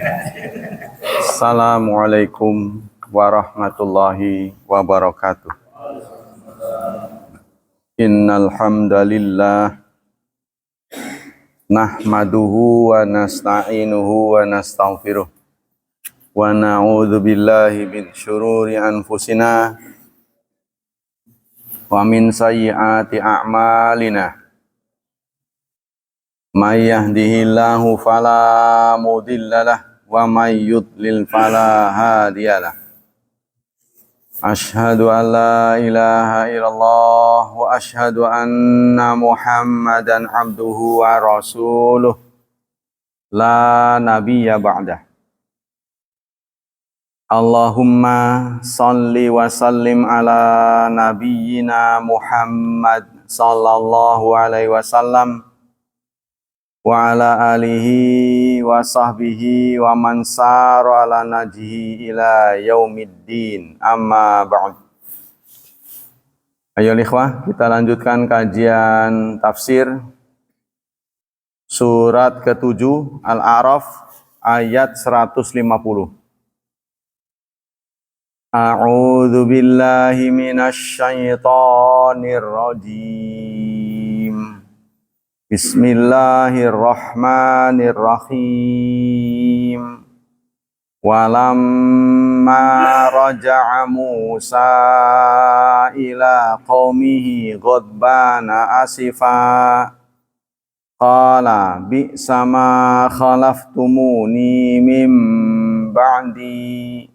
Assalamualaikum warahmatullahi wabarakatuh. Innal hamdalillah nahmaduhu wa nasta'inuhu wa nastaghfiruh wa na'udzu billahi min syururi anfusina wa min sayyiati a'malina. May yahdihillahu fala mudhillalah wa may yudlil fala hadiyalah. Asyhadu an la ilaha illallah wa asyhadu anna Muhammadan abduhu wa rasuluh la nabiyya ba'dah. Allahumma salli wa sallim ala nabiyyina Muhammad sallallahu alaihi wasallam wa ala alihi wa sahbihi wa man sara ala najhi ila yaumiddin, amma ba'd. Ayo ikhwah, kita lanjutkan kajian tafsir surat ke-7 Al-A'raf ayat 150. A'udzu billahi minasy syaithanir rajim. Bismillahirrahmanirrahim. Walamma raja'a Musa ila qaumihi ghadbana asifa qala bi'sa ma khalaftumuni min ba'di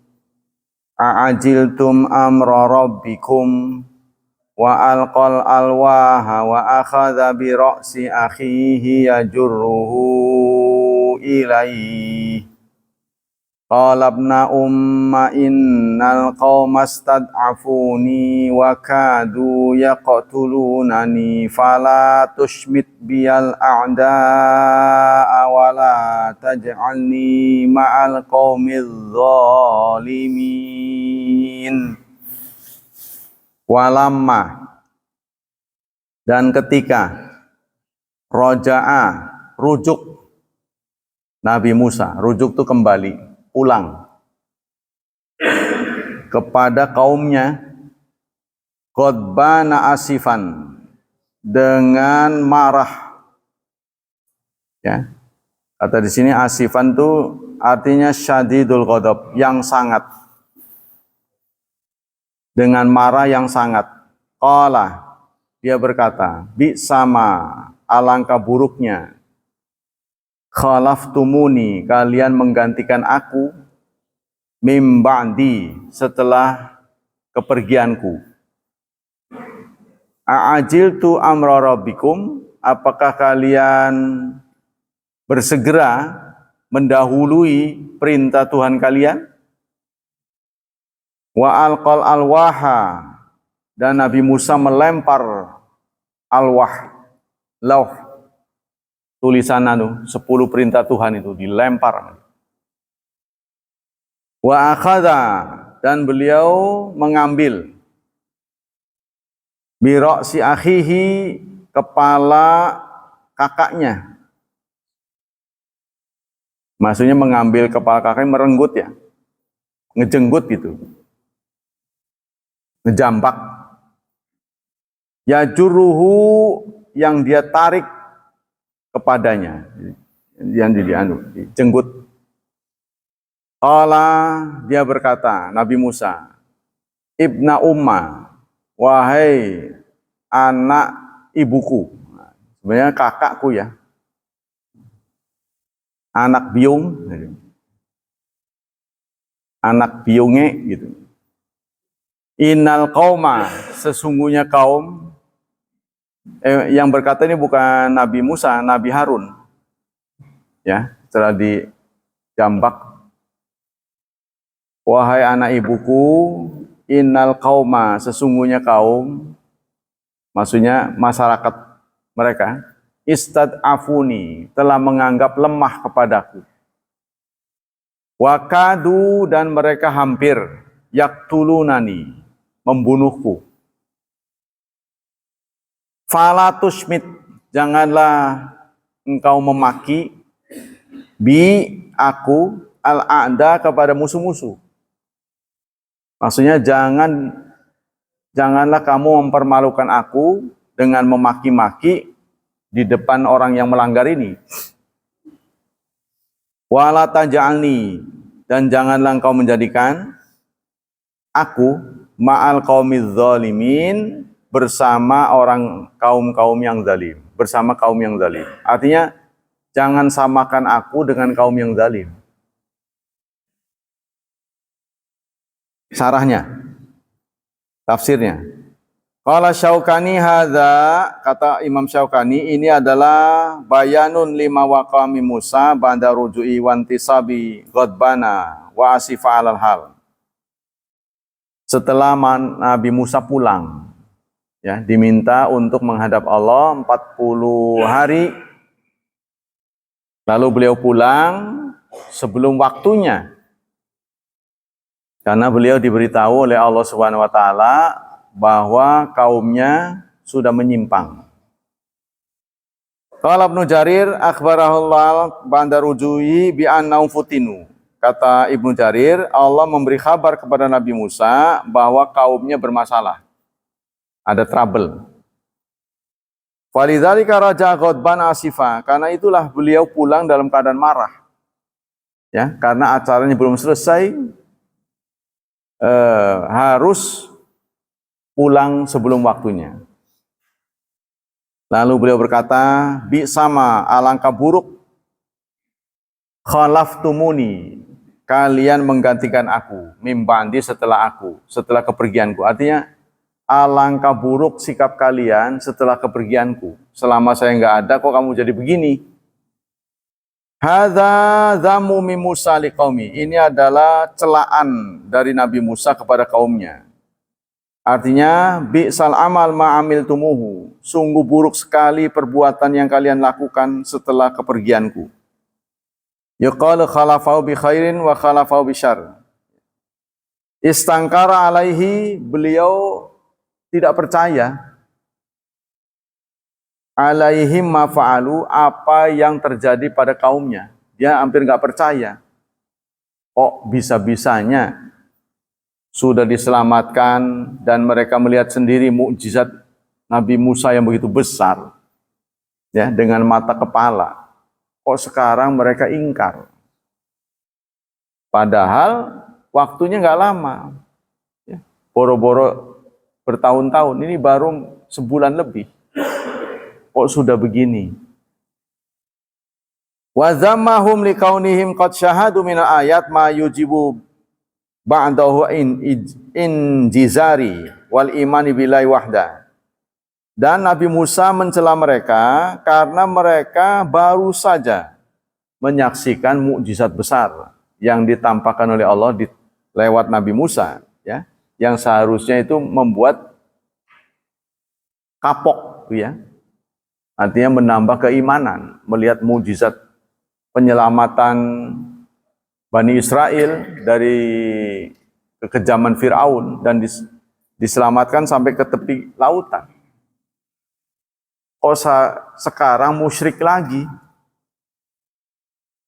a'ajiltum amra rabbikum wa alqal alwaha wa akhadha bi ra'si akhihi yajurruhu ilayhi qala ibna umma innal qauma stad'afuni wa kadu yaqtulunani fala tushmit biyal a'da'a wa la taj'alni ma'al qaumiz zalimin. Walamma, dan ketika roja'a, rujuk Nabi Musa, rujuk itu kembali, pulang kepada kaumnya, ghadbana asifan, dengan marah. Ya, kata di sini asifan itu artinya syadidul ghadab, yang sangat, dengan marah yang sangat. Qala, dia berkata, bi'sama, alangkah buruknya, khalaftumuni, kalian menggantikan aku, mim ba'di, setelah kepergianku. A'ajiltu amra rabbikum, apakah kalian bersegera mendahului perintah Tuhan kalian? Wa alqal alwaha, dan Nabi Musa melempar alwah, lauh, tulisan 10 perintah Tuhan itu dilempar. Wa akhadha, dan beliau mengambil bi ra'si akhihi, kepala kakaknya. Maksudnya mengambil kepala kakaknya, merenggut ya, ngejenggut gitu, ngejambak. Yajuruhu, yang dia tarik kepadanya, yang dijenggut. Allah, dia berkata, Nabi Musa, ibna umma, wahai anak ibuku, sebenarnya kakakku ya, anak biung, anak biunge gitu. Innal qauma, sesungguhnya kaum, yang berkata ini bukan Nabi Musa, Nabi Harun. Ya, setelah dijambak, wahai anak ibuku, innal qauma, sesungguhnya kaum, maksudnya masyarakat mereka, istad'afuni, telah menganggap lemah kepadaku. Wakadu, dan mereka hampir, yaktulunani, membunuhku. Fala tushmit, janganlah engkau memaki, bi aku, al-a'da kepada musuh-musuh. Maksudnya janganlah kamu mempermalukan aku dengan memaki-maki di depan orang yang melanggar ini. Wala taj'alni, dan janganlah engkau menjadikan aku ma'al qaumiz zalimin, bersama kaum yang zalim, bersama kaum yang zalim. Artinya jangan samakan aku dengan kaum yang zalim. Sarahnya, tafsirnya. Qala Syaukani hadza, kata Imam Syaukani, ini adalah bayanun lima waqami Musa ba'da ruju'i wantisabi ghadbana wa asifa 'alal hal. Setelah Nabi Musa pulang, ya, diminta untuk menghadap Allah 40 hari. Lalu beliau pulang sebelum waktunya. Karena beliau diberitahu oleh Allah Subhanahu wa taala bahwa kaumnya sudah menyimpang. Qala Ibnu Jarir akhbarahullah ba'da ruju'i bi annahum futinu. Kata Ibnu Jarir, Allah memberi kabar kepada Nabi Musa bahwa kaumnya bermasalah. Ada trouble. Walidzalika raja'a ghadban asifa, karena itulah beliau pulang dalam keadaan marah. Ya, karena acaranya belum selesai, harus pulang sebelum waktunya. Lalu beliau berkata, bi sama alangkah buruk khalaftumuni, kalian menggantikan aku, mimbandi setelah kepergianku. Artinya alangkah buruk sikap kalian setelah kepergianku. Selama saya nggak ada, kok kamu jadi begini? Hadza dzamu min Musa liqaumi. Ini adalah celaan dari Nabi Musa kepada kaumnya. Artinya, bi'sal amal ma'amil tumuhu. Sungguh buruk sekali perbuatan yang kalian lakukan setelah kepergianku. Yuqalu khalafau bi khairin wa khalafau bi syarr. Istangkara alaihi, beliau tidak percaya. Alaihim mafa'alu, apa yang terjadi pada kaumnya. Dia hampir nggak percaya. Kok bisa-bisanya sudah diselamatkan dan mereka melihat sendiri mukjizat Nabi Musa yang begitu besar, ya, dengan mata kepala. Kok sekarang mereka ingkar? Padahal waktunya nggak lama, ya, boro-boro bertahun-tahun. Ini baru sebulan lebih. Kok sudah begini? Wa zammahum liqaunihim qad syahadu min ayat ma yujibu ba'dahu in jizari wal imani billahi wahda. Dan Nabi Musa mencela mereka karena mereka baru saja menyaksikan mukjizat besar yang ditampakkan oleh Allah lewat Nabi Musa, ya, yang seharusnya itu membuat kapok, ya. Artinya menambah keimanan, melihat mukjizat penyelamatan Bani Israel dari kekejaman Fir'aun dan diselamatkan sampai ke tepi lautan. Kok sekarang musyrik lagi?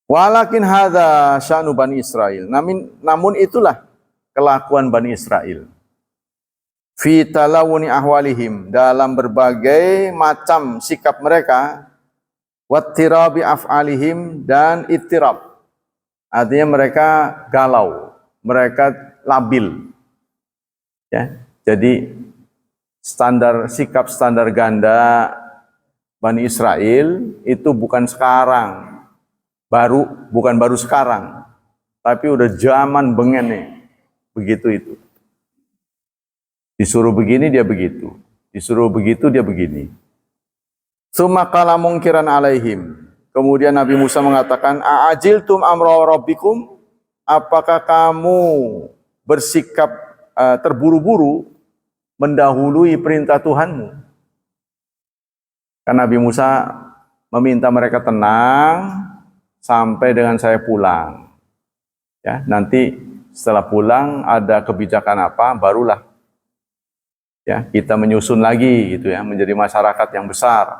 Walakin hadza sya'nu Bani Israel. Namun itulah kelakuan Bani Israel. Fi talawuni ahwalihim, dalam berbagai macam sikap mereka, wattirabi af'alihim, dan ittirab. Artinya mereka galau, mereka labil. Ya, jadi sikap standar ganda Bani Israel itu bukan baru sekarang, tapi udah zaman bengen nih, begitu itu. Disuruh begini dia begitu, disuruh begitu dia begini. Tsumma qala mungkiran alaihim. Kemudian Nabi Musa mengatakan, a'ajiltum amra rabbikum? Apakah kamu bersikap terburu-buru mendahului perintah Tuhanmu? Karena Nabi Musa meminta mereka tenang sampai dengan saya pulang. Ya, nanti setelah pulang ada kebijakan apa, barulah, ya, kita menyusun lagi gitu, ya, menjadi masyarakat yang besar.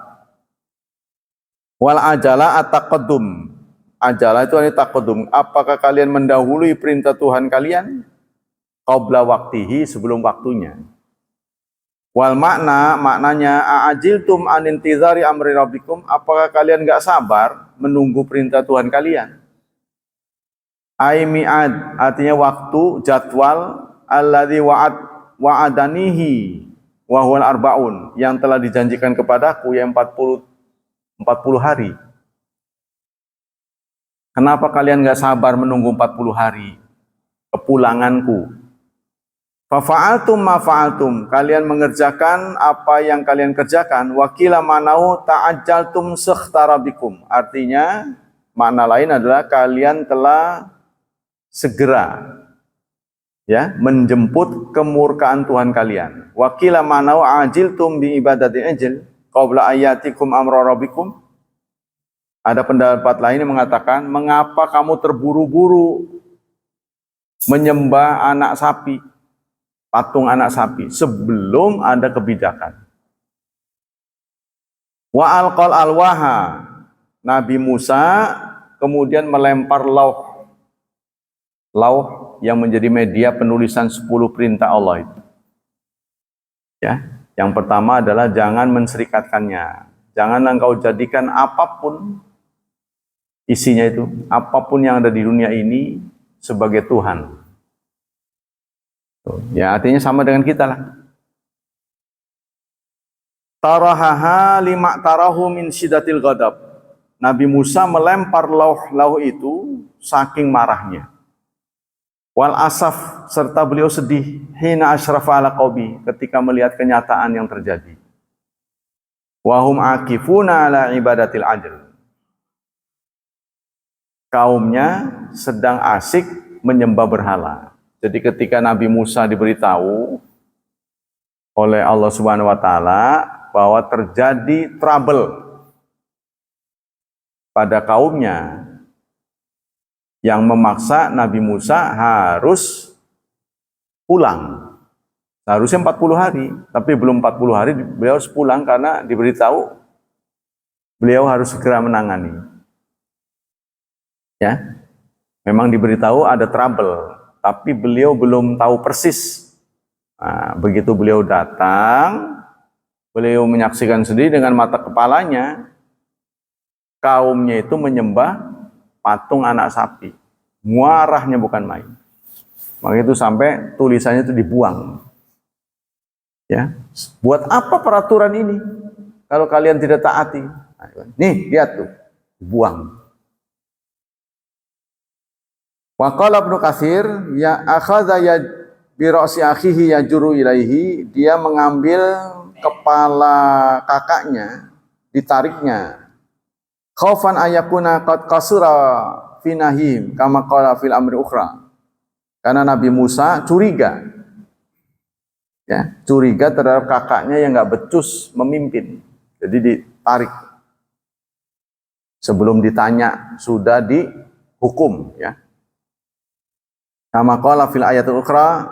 Wal ajala at-taqaddum, Ajalah itu artinya taqaddum. Apakah kalian mendahului perintah Tuhan kalian? Qabla waktihi, sebelum waktunya. Wal maknanya a'ajiltum an intizari amri rabbikum, apakah kalian enggak sabar menunggu perintah Tuhan kalian? Ai mi'ad, artinya waktu, jadwal, alladzi wa'adanihi wa huwal arbaun, yang telah dijanjikan kepadaku yang 40 hari. Kenapa kalian enggak sabar menunggu 40 hari kepulanganku? Fafa'altum ma fa'altum, kalian mengerjakan apa yang kalian kerjakan. Wakila manau ta'ajjaltum sekhtarabikum, artinya makna lain adalah kalian telah segera ya menjemput kemurkaan Tuhan kalian. Wakila manau ajiltum bi ibadati ajil qabla ayatikum amra rabbikum. Ada pendapat lain yang mengatakan, mengapa kamu terburu-buru menyembah anak sapi, patung anak sapi, sebelum ada kebijakan. Wa alqal alwaha, Nabi Musa kemudian melempar lauh yang menjadi media penulisan 10 perintah Allah itu. Ya, yang pertama adalah jangan menserikatkannya. Jangan engkau jadikan apapun isinya itu, apapun yang ada di dunia ini sebagai Tuhan. Ya, artinya sama dengan kita lah. Tarahaha lima tarahu min sidatil ghadab. Nabi Musa melempar lauh itu saking marahnya. Wal asaf, serta beliau sedih, hina asyrafa ala qaubi, ketika melihat kenyataan yang terjadi. Wahum akifuna ala ibadatil ajl. Kaumnya sedang asik menyembah berhala. Jadi ketika Nabi Musa diberitahu oleh Allah Subhanahu wa taala bahwa terjadi trouble pada kaumnya yang memaksa Nabi Musa harus pulang. Seharusnya 40 hari, tapi belum 40 hari beliau harus pulang karena diberitahu beliau harus segera menangani. Ya, memang diberitahu ada trouble, tapi beliau belum tahu persis. Nah, begitu beliau datang, beliau menyaksikan sendiri dengan mata kepalanya, kaumnya itu menyembah patung anak sapi. Muarahnya bukan main. Maka itu sampai tulisannya itu dibuang. Ya, buat apa peraturan ini kalau kalian tidak taati? Nih, lihat tuh, dibuang. Wa qala Ibnu Katsir, ya akhadha ya bi ra'si akhihi yajuru ilaihi, dia mengambil kepala kakaknya, ditariknya. Khaufan ayakuna qad qasura fi nahim kama qala fil amri ukhra. Karena Nabi Musa curiga. Ya, curiga terhadap kakaknya yang enggak becus memimpin. Jadi ditarik. Sebelum ditanya sudah dihukum, ya. Kama qala fil ayatul ukhra,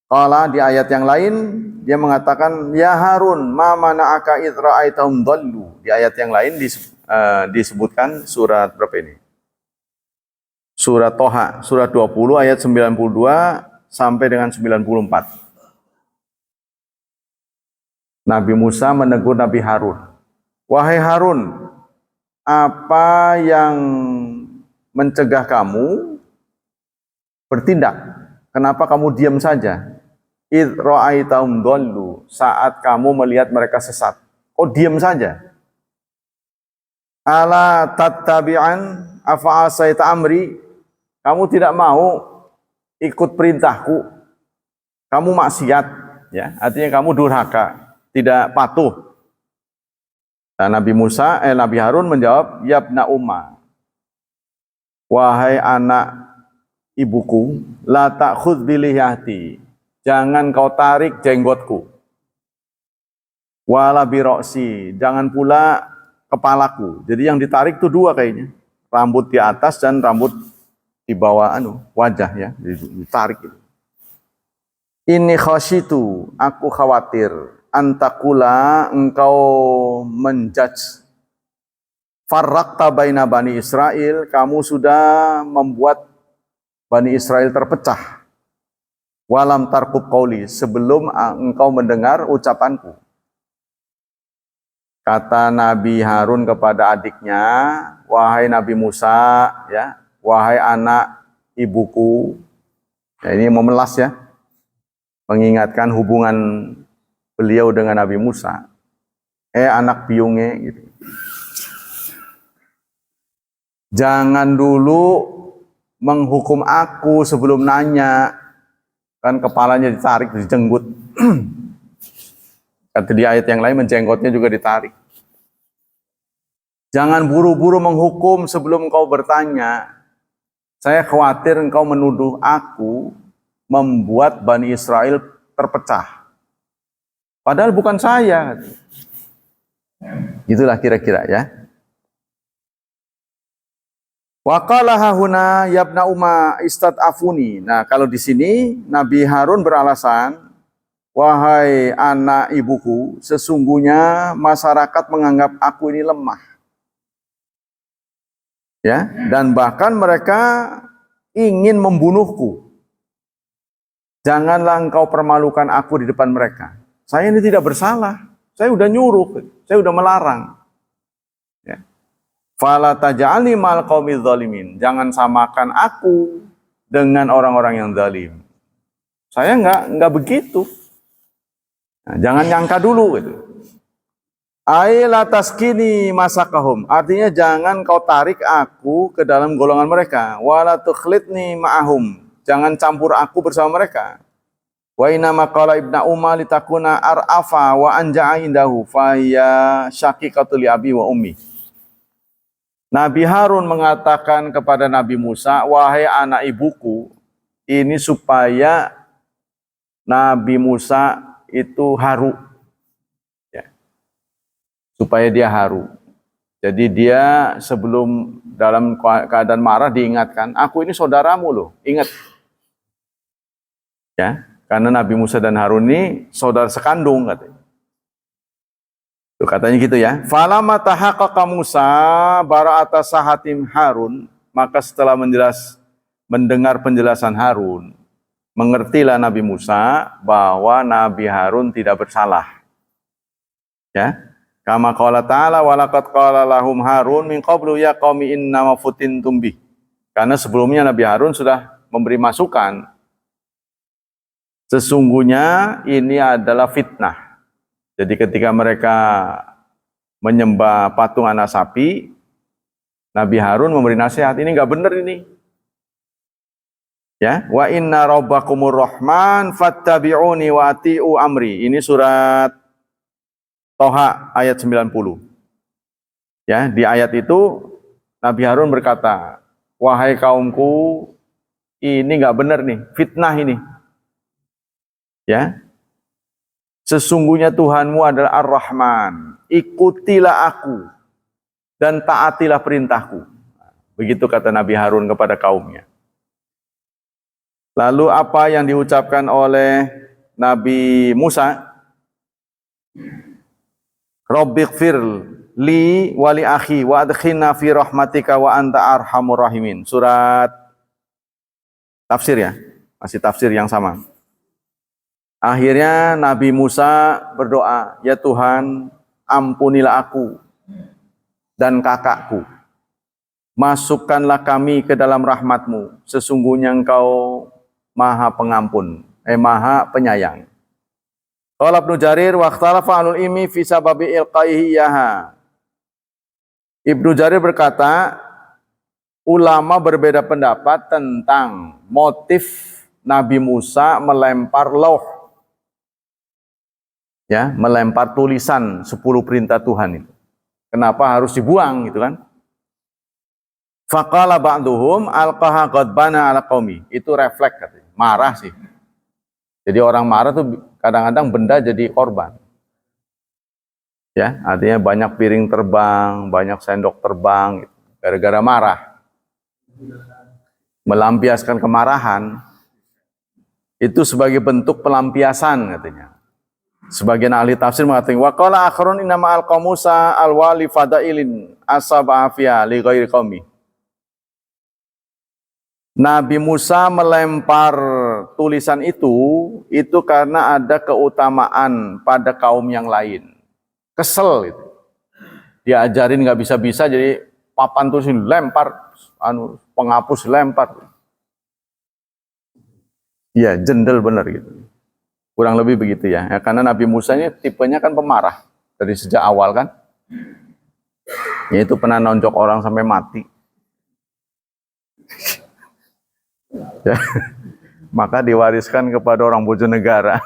qala di ayat yang lain dia mengatakan ya Harun ma mana'aka id ra'aitahum dhallu. Di ayat yang lain disebutkan surat berapa ini? Surat Toha, surat 20 ayat 92 sampai dengan 94. Nabi Musa menegur Nabi Harun. Wahai Harun, apa yang mencegah kamu bertindak? Kenapa kamu diam saja? Id ra'aitahum dhallu, saat kamu melihat mereka sesat. Kok diam saja? Ala tattabi'an afa asaita amri, kamu tidak mau ikut perintahku. Kamu maksiat, ya. Artinya kamu durhaka, tidak patuh. Dan Nabi Harun menjawab, yabna umma, wahai anak ibuku, la ta'khudz bilihati, jangan kau tarik jenggotku. Wala biroksi, jangan pula kepalaku. Jadi yang ditarik itu dua kayaknya, rambut di atas dan rambut di bawah wajah, ya, ditarik. Ini khasyitu, aku khawatir, antakula, engkau menjudge, farraqta baina Bani Israel, kamu sudah membuat Bani Israel terpecah. Walam tarqub qauli, sebelum engkau mendengar ucapanku. Kata Nabi Harun kepada adiknya, wahai Nabi Musa, ya, wahai anak ibuku. Ya, ini memelas ya, mengingatkan hubungan beliau dengan Nabi Musa. Anak biungnya gitu. Jangan dulu menghukum aku sebelum nanya. Kan kepalanya ditarik, dijenggut. Kata di ayat yang lain, menjenggotnya juga ditarik. Jangan buru-buru menghukum sebelum engkau bertanya. Saya khawatir engkau menuduh aku membuat Bani Israel terpecah. Padahal bukan saya. Itulah kira-kira ya. Wa qala hahuna yabna umma istad'afuni. Nah, kalau di sini Nabi Harun beralasan, wahai anak ibuku, sesungguhnya masyarakat menganggap aku ini lemah. Ya, dan bahkan mereka ingin membunuhku. Janganlah engkau permalukan aku di depan mereka. Saya ini tidak bersalah. Saya udah nyuruh, saya udah melarang. Ya. Fala taj'alni ma'al qaumidz zalimin. Jangan samakan aku dengan orang-orang yang zalim. Saya enggak begitu. Nah, jangan nyangka dulu gitu. Ai la taskini masakahum. Artinya jangan kau tarik aku ke dalam golongan mereka. Wala tukhlitni ma'ahum. Jangan campur aku bersama mereka. Wa inna maqala ibna umma litakuna ar'afa wa anja'a indahu fa ya syaqiqatu li abi wa ummi. Nabi Harun mengatakan kepada Nabi Musa, wahai anak ibuku, ini supaya Nabi Musa itu haru. Ya. Supaya dia haru. Jadi dia sebelum dalam keadaan marah diingatkan, aku ini saudaramu loh, ingat. Ya. Karena Nabi Musa dan Harun ini saudara sekandung katanya. Tuh, katanya gitu ya. Falamma tahaqqaqa Musa bara'ata sahatim Harun, maka setelah mendengar penjelasan Harun, mengertilah Nabi Musa bahwa Nabi Harun tidak bersalah. Ya. Kama qala ta'ala wa laqad qala lahum Harun min qablu ya qaumi innama futintum bih. Karena sebelumnya Nabi Harun sudah memberi masukan. Sesungguhnya ini adalah fitnah. Jadi ketika mereka menyembah patung anak sapi, Nabi Harun memberi nasihat, ini enggak benar ini. Ya, wa inna rabbakumur rahman fattabi'uni wa ati'u amri. Ini surat Toha ayat 90. Ya, di ayat itu Nabi Harun berkata, wahai kaumku, ini enggak benar nih, fitnah ini. Ya, sesungguhnya Tuhanmu adalah Ar-Rahman. Ikutilah aku dan taatilah perintahku. Begitu kata Nabi Harun kepada kaumnya. Lalu apa yang diucapkan oleh Nabi Musa? Rabbighfir li wa li akhi wa adkhilna fi rahmatika wa anta arhamur rahimin. Surat tafsir ya. Masih tafsir yang sama. Akhirnya Nabi Musa berdoa, ya Tuhan, ampunilah aku dan kakakku. Masukkanlah kami ke dalam rahmat-Mu. Sesungguhnya Engkau Maha Pengampun, Maha Penyayang. Qala Ibnu Jarir wa ikhtalafa ahlul ilmi fi sababi ilqaihi yaha. Ibnu Jarir berkata, ulama berbeda pendapat tentang motif Nabi Musa melempar lauh. Ya, melempar tulisan 10 perintah Tuhan itu. Kenapa harus dibuang gitu kan? Faqala ba'duhum alqaha ghadbana ala qaumi. Itu refleks katanya. Marah sih. Jadi orang marah tuh kadang-kadang benda jadi korban. Ya, artinya banyak piring terbang, banyak sendok terbang gitu, gara-gara marah. Melampiaskan kemarahan itu sebagai bentuk pelampiasan katanya. Sebagian ahli tafsir mengatakan wa qala akharun inna ma'al qamusa alwali fadailin asaba afia li ghairi qaumi. Nabi Musa melempar tulisan itu karena ada keutamaan pada kaum yang lain. Kesel itu. Diajarin nggak bisa-bisa jadi papan tulisan lempar, penghapus lempar. Iya, jendel bener gitu. Kurang lebih begitu ya. Karena Nabi Musa ini tipenya kan pemarah dari sejak awal kan. Yaitu pernah nonjok orang sampai mati. Ya. Maka diwariskan kepada orang Bojonegara.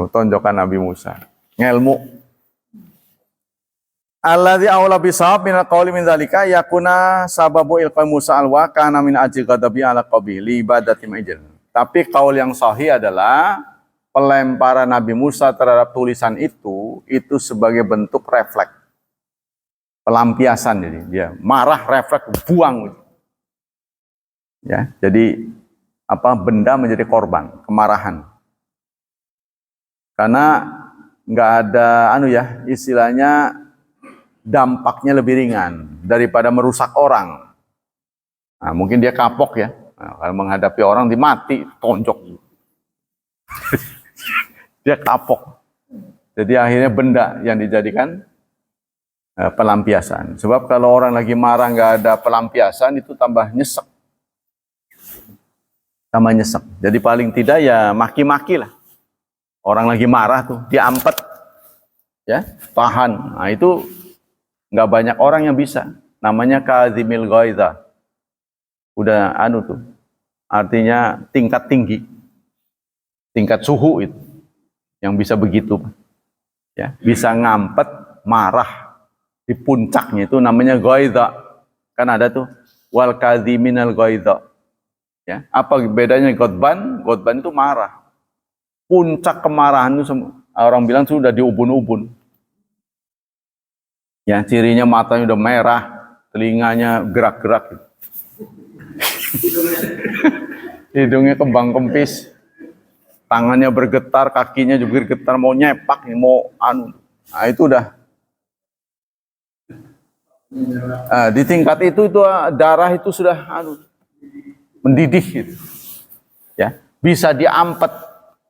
Tonjokan Nabi Musa. Ngelmu. Alladzi aula bisawab min alqauli min dzalika yakuna sababu ilqa Musa alwa kana min ajli ghadabi ala qabi li ibadati ma'ijil. Tapi kaul yang sahih adalah pelemparan Nabi Musa terhadap tulisan itu sebagai bentuk refleks. Pelampiasan jadi dia marah refleks buang. Ya, jadi benda menjadi korban kemarahan. Karena nggak ada istilahnya dampaknya lebih ringan daripada merusak orang. Nah, mungkin dia kapok ya. Nah, kalau menghadapi orang dimati, tonjok. Dia kapok. Jadi akhirnya benda yang dijadikan pelampiasan. Sebab kalau orang lagi marah nggak ada pelampiasan itu tambah nyesek. Tambah nyesek. Jadi paling tidak ya maki-maki lah. Orang lagi marah tuh, diampet. Ya, tahan. Nah itu nggak banyak orang yang bisa. Namanya kazimil ghaidha. Udah tuh. Artinya tingkat tinggi. Tingkat suhu itu. Yang bisa begitu. Ya, bisa ngampet, marah. Di puncaknya itu namanya ghaidha. Kan ada tuh. Wal kaziminal ghaidha. Ya, apa bedanya ghadban? Ghadban itu marah. Puncak kemarahan itu orang bilang sudah di ubun-ubun. Ya, cirinya matanya udah merah, telinganya gerak-gerak. Hidungnya kembang kempis, tangannya bergetar, kakinya juga bergetar, mau nyepak, mau Nah, itu udah. Di tingkat itu darah itu sudah mendidih gitu. Ya, bisa diampet.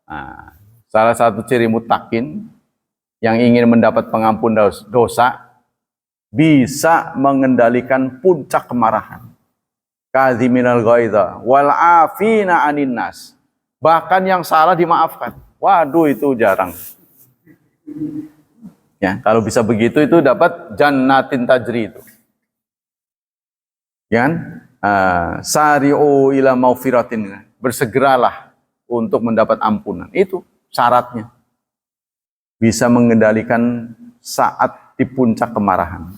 Nah, salah satu ciri mutakin yang ingin mendapat pengampun dosa bisa mengendalikan puncak kemarahan. Kaziminal ghaidha wal afina anin nas. Bahkan yang salah dimaafkan. Waduh, itu jarang. Ya, kalau bisa begitu itu dapat jannatin tajri itu. Ya kan? Sari'u ila maufiratin. Bersegeralah untuk mendapat ampunan. Itu syaratnya. Bisa mengendalikan saat di puncak kemarahan.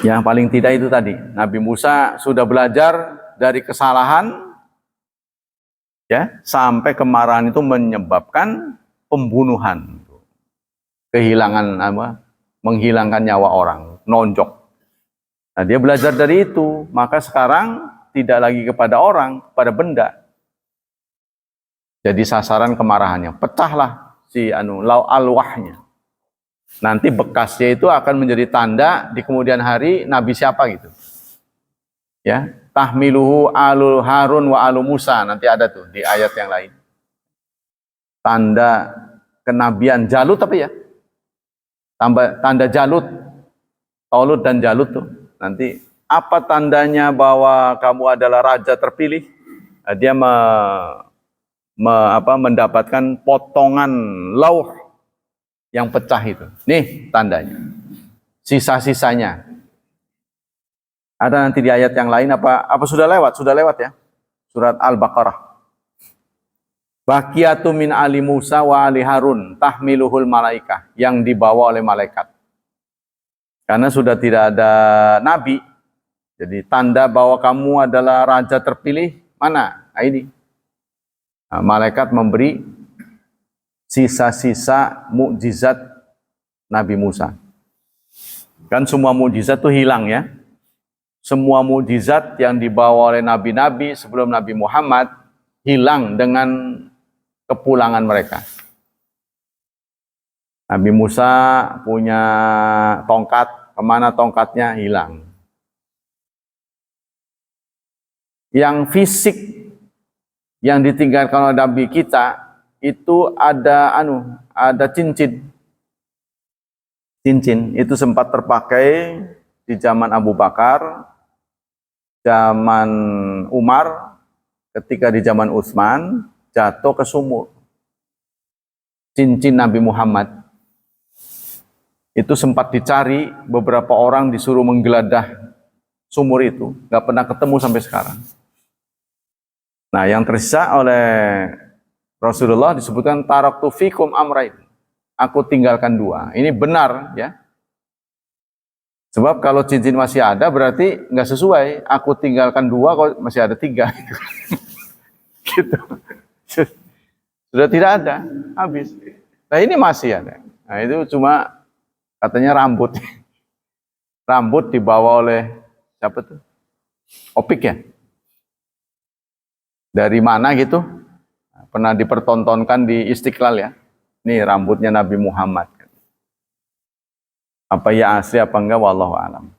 Yang paling tidak itu tadi, Nabi Musa sudah belajar dari kesalahan ya, sampai kemarahan itu menyebabkan pembunuhan. Kehilangan menghilangkan nyawa orang, nonjok. Nah, dia belajar dari itu, maka sekarang tidak lagi kepada orang, kepada benda. Jadi sasaran kemarahannya, pecahlah si alwahnya. Nanti bekasnya itu akan menjadi tanda di kemudian hari Nabi siapa gitu. Ya, tahmiluhu alul Harun wa alu Musa, nanti ada tuh di ayat yang lain. Tanda kenabian Jalut tapi ya. Tanda Jalut, Talut dan Jalut tuh. Nanti apa tandanya bahwa kamu adalah raja terpilih? Nah, dia mendapatkan potongan lauh yang pecah itu. Nih tandanya. Sisa-sisanya. Ada nanti di ayat yang lain apa sudah lewat? Sudah lewat ya. Surat Al-Baqarah. Baqiyatu min ali Musa wa ali Harun tahmiluhul malaikah, yang dibawa oleh malaikat. Karena sudah tidak ada nabi. Jadi tanda bahwa kamu adalah raja terpilih mana? Nah, ini. Nah, malaikat memberi sisa-sisa mukjizat Nabi Musa. Kan semua mukjizat itu hilang ya. Semua mukjizat yang dibawa oleh nabi-nabi sebelum Nabi Muhammad hilang dengan kepulangan mereka. Nabi Musa punya tongkat, kemana tongkatnya hilang. Yang fisik yang ditinggalkan oleh Nabi kita itu ada cincin. Cincin itu sempat terpakai di zaman Abu Bakar, zaman Umar, ketika di zaman Utsman jatuh ke sumur. Cincin Nabi Muhammad itu sempat dicari, beberapa orang disuruh menggeledah sumur itu, nggak pernah ketemu sampai sekarang. Nah, yang tersisa oleh Rasulullah disebutkan taraktu fikum amrain. Aku tinggalkan dua. Ini benar ya. Sebab kalau cincin masih ada berarti nggak sesuai. Aku tinggalkan dua kok masih ada tiga. Gitu. Sudah tidak ada, habis. Nah ini masih ada. Nah itu cuma katanya rambut. Rambut dibawa oleh siapa tuh? Opik ya? Dari mana gitu? Pernah dipertontonkan di Istiqlal ya. Ini rambutnya Nabi Muhammad. Apa ya asli apa enggak wallahu alam.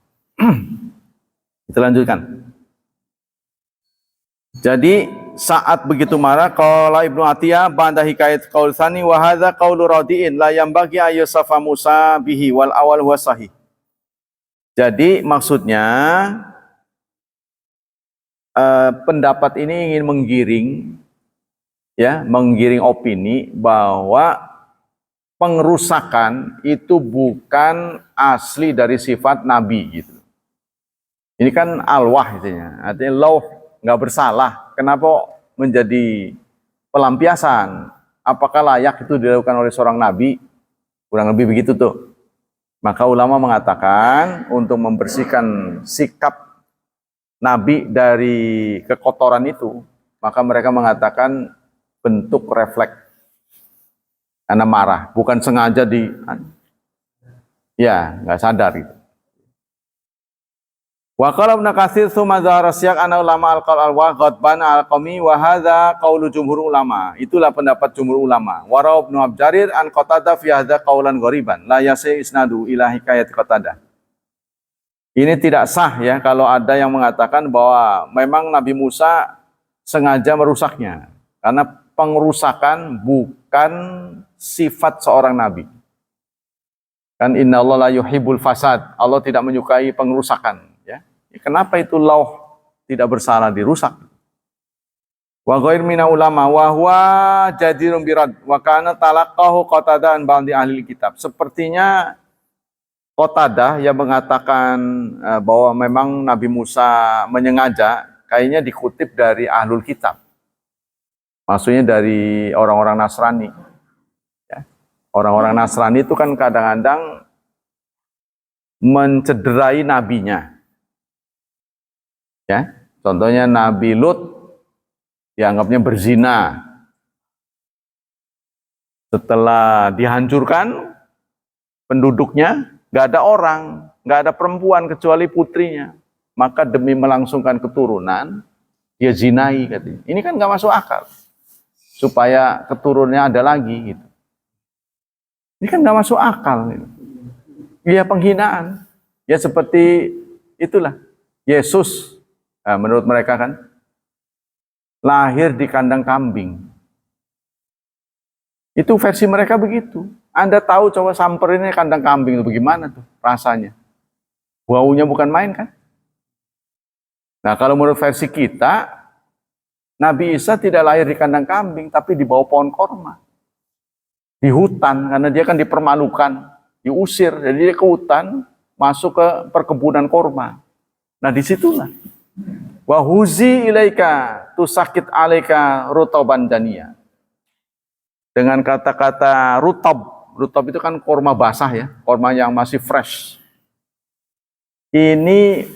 Kita lanjutkan. Jadi saat begitu marah qala Ibnu Atiyah ba'da hikayat qaul tsani wa hadza qaulu radiin la yambagi ayyusafa Musa bihi wal awal huwa sahih. Jadi maksudnya pendapat ini ingin menggiring opini bahwa pengrusakan itu bukan asli dari sifat Nabi gitu. Ini kan alwah itunya, artinya lauh nggak bersalah. Kenapa menjadi pelampiasan? Apakah layak itu dilakukan oleh seorang Nabi? Kurang lebih begitu tuh. Maka ulama mengatakan untuk membersihkan sikap Nabi dari kekotoran itu, maka mereka mengatakan bentuk refleks. Karena marah, bukan sengaja nggak sadar gitu. Wa qala Ibnu Katsir tsumma dzahara siyaq anna ulama al-qaul al-ghadban al-qami wa hadza qaulu jumhur ulama. Itulah pendapat jumhur ulama. Wa rawa Ibnu Abjarir an Qatadah fi hadza qaulan ghariban la yasi isnadu ila hikayat Qatadah. Ini tidak sah ya kalau ada yang mengatakan bahwa memang Nabi Musa sengaja merusaknya. Karena pengerusakan bukan sifat seorang nabi. Kan innallaha la yuhibbul fasad. Allah tidak menyukai pengerusakan, ya. Kenapa itu lauh tidak bersalah dirusak? Wa ghair mina ulama wa huwa jadirun birad wa kana talaqahu Qatadah an ba'di ahli kitab. Sepertinya Qatadah yang mengatakan bahwa memang Nabi Musa menyengaja, kayaknya dikutip dari ahlul kitab. Maksudnya dari orang-orang Nasrani. Ya. Orang-orang Nasrani itu kan kadang-kadang mencederai nabinya. Ya, contohnya Nabi Lut dianggapnya berzina. Setelah dihancurkan penduduknya, nggak ada orang, nggak ada perempuan kecuali putrinya. Maka demi melangsungkan keturunan, dia zinai katanya. Ini kan nggak masuk akal. Supaya keturunannya ada lagi gitu. Ini kan nggak masuk akal gitu. Ya penghinaan. Ya seperti itulah. Yesus, menurut mereka kan, lahir di kandang kambing. Itu versi mereka begitu. Anda tahu coba samperinnya kandang kambing itu bagaimana tuh rasanya. Baunya bukan main kan. Nah kalau menurut versi kita, Nabi Isa tidak lahir di kandang kambing, tapi di bawah pohon korma. Di hutan, karena dia kan dipermalukan, diusir. Jadi dia ke hutan, masuk ke perkebunan korma. Nah disitulah. Wahuzi ilaika tusakit alaika rutoban dania. Dengan kata-kata rutob. Rutob itu kan korma basah ya, korma yang masih fresh. Ini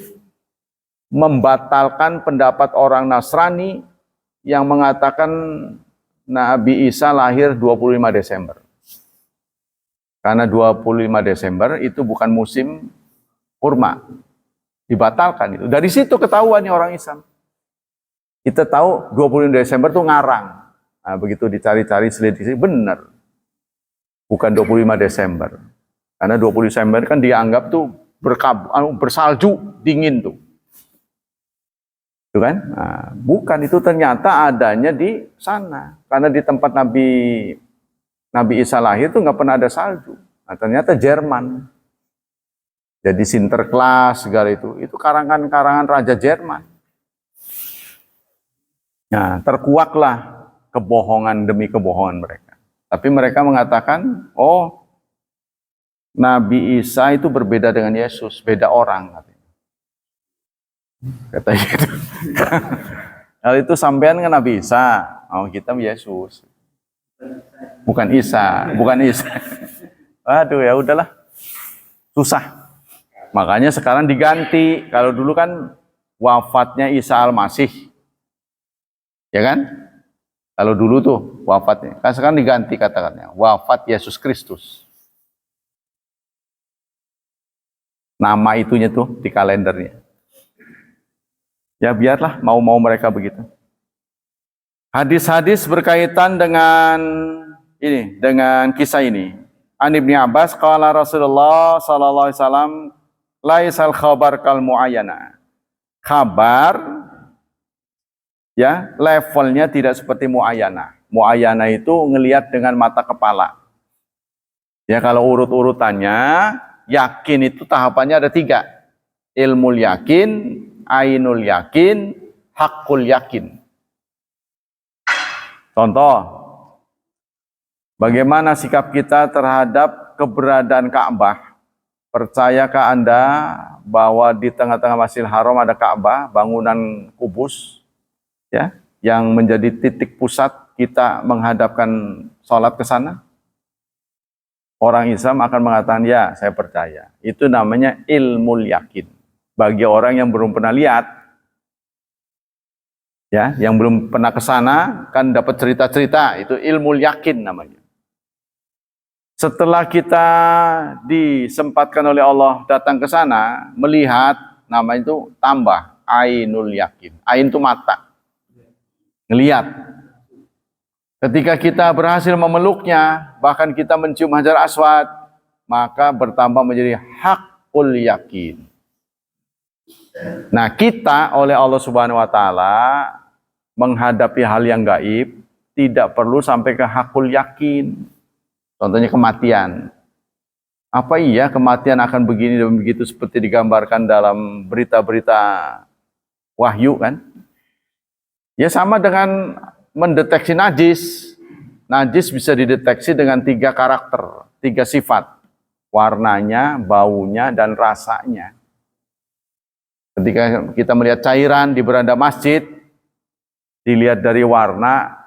membatalkan pendapat orang Nasrani yang mengatakan Nabi Isa lahir 25 Desember. Karena 25 Desember itu bukan musim kurma. Dibatalkan itu. Dari situ ketahuan nih orang Islam. Kita tahu 25 Desember itu ngarang. Nah, begitu dicari-cari selidiki benar. Bukan 25 Desember. Karena 20 Desember kan dianggap tuh bersalju, dingin tuh. Itu kan? Nah, bukan, itu ternyata adanya di sana. Karena di tempat Nabi Isa lahir tuh nggak pernah ada salju. Nah, ternyata Jerman. Jadi Sinterklaas segala itu karangan-karangan Raja Jerman. Nah, terkuaklah kebohongan demi kebohongan mereka. Tapi mereka mengatakan, oh, Nabi Isa itu berbeda dengan Yesus, beda orang. Katanya gitu. Hal itu sampean kan Nabi Isa, oh kita Yesus. Bukan Isa. Waduh, ya udahlah. Susah. Makanya sekarang diganti. Kalau dulu kan wafatnya Isa Al-Masih. Ya kan? Kalau dulu tuh wafatnya. Kan sekarang diganti kata-katanya. Wafat Yesus Kristus. Nama itunya tuh di kalendernya. Ya biarlah mau mereka begitu. Hadis-hadis berkaitan dengan ini, dengan kisah ini. An Ibnu Abbas qala Rasulullah sallallahu alaihi wasallam laisal khabar kal muayyana. Kabar ya, levelnya tidak seperti muayyana. Muayyana itu ngelihat dengan mata kepala. Ya, kalau urut-urutannya yakin itu tahapannya ada 3. Ilmul yakin, ainul yakin, hakul yakin. Contoh, bagaimana sikap kita terhadap keberadaan Ka'bah? Percayakah Anda bahwa di tengah-tengah Masjidil Haram ada Ka'bah, bangunan kubus, ya, yang menjadi titik pusat kita menghadapkan sholat ke sana? Orang Islam akan mengatakan, ya, saya percaya. Itu namanya ilmul yakin. Bagi orang yang belum pernah lihat, ya, yang belum pernah ke sana kan dapat cerita-cerita, itu ilmu yakin namanya. Setelah kita disempatkan oleh Allah datang ke sana, melihat, nama itu tambah ainul yakin. Ain itu mata. Ngelihat. Ketika kita berhasil memeluknya, bahkan kita mencium Hajar Aswad, maka bertambah menjadi hakul yakin. Nah, kita oleh Allah Subhanahu wa taala menghadapi hal yang gaib tidak perlu sampai ke hakul yakin. Contohnya kematian. Apa iya kematian akan begini dan begitu seperti digambarkan dalam berita-berita wahyu kan? Ya sama dengan mendeteksi najis. Najis bisa dideteksi dengan 3 karakter, 3 sifat. Warnanya, baunya, dan rasanya. Ketika kita melihat cairan di beranda masjid, dilihat dari warna,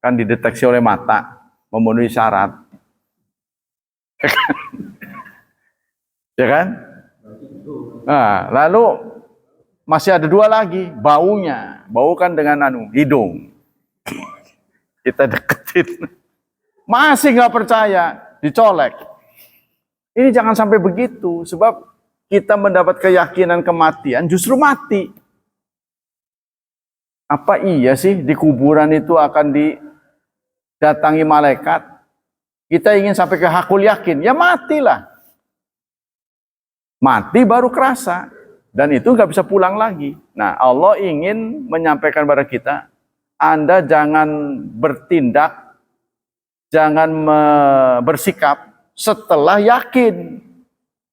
kan dideteksi oleh mata, memenuhi syarat. Ya kan? Nah, lalu masih ada 2 lagi, baunya. Bau kan dengan hidung. Kita deketin. Masih nggak percaya, dicolek. Ini jangan sampai begitu, sebab kita mendapat keyakinan kematian justru mati. Apa iya sih di kuburan itu akan didatangi malaikat? Kita ingin sampai ke hakul yakin, ya matilah. Mati baru kerasa. Dan itu nggak bisa pulang lagi. Nah, Allah ingin menyampaikan kepada kita, Anda jangan bertindak, jangan bersikap setelah yakin.